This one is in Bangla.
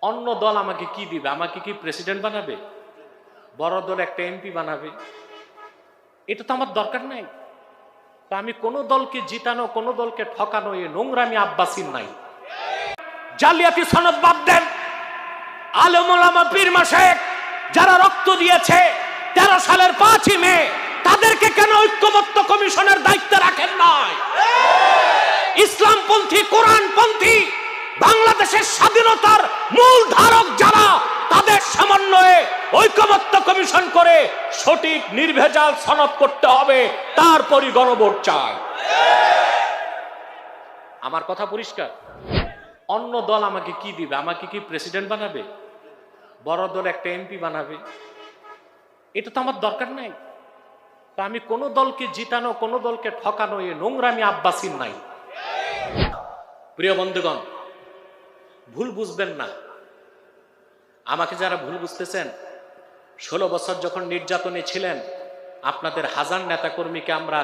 অন্য দল আমাকে কি দিবে? আমাকে কি প্রেসিডেন্ট বানাবে? বড় দল একটা এমপি বানাবে? এটা তো আমার দরকার নাই। তা আমি কোন দলকে জিতানো, কোন দলকে ঠকানো, এ নোংরামি আব্বাসীর নাই। জালিয়াতি সনদ বাদ দেন। আলেম ওলামা পীর মাশায়েখ যারা রক্ত দিয়েছে 13 সালের 5ই মে, তাদেরকে কেন ঐক্যমত্য কমিশনের দায়িত্বে রাখেন নাই? ইসলামপন্থী, কোরআনপন্থী, বাংলাদেশের স্বাধীনতার মূল ধারক যারা, তাদের সমন্বয়ে ঐক্যমত্য কমিশন করে সঠিক নির্ভেজাল সনদ করতে হবে, তারপরই গণভোট চাই। আমার কথা পরিষ্কার। অন্য দল আমাকে কি দিবে? আমাকে কি প্রেসিডেন্ট বানাবে? বড় দল একটা এমপি বানাবে? এটা তো আমার দরকার নাই। তা আমি কোন দলকে জিতানো, কোন দলকে ঠকানো, এ নোংরামি আব্বাসীর নাই। প্রিয় বন্ধুগণ, ভুল বুঝবেন না। আমাকে যারা ভুল বুঝতেছেন, 16 বছর যখন নির্যাতনে ছিলেন, আপনাদের হাজার নেতাকর্মীকে আমরা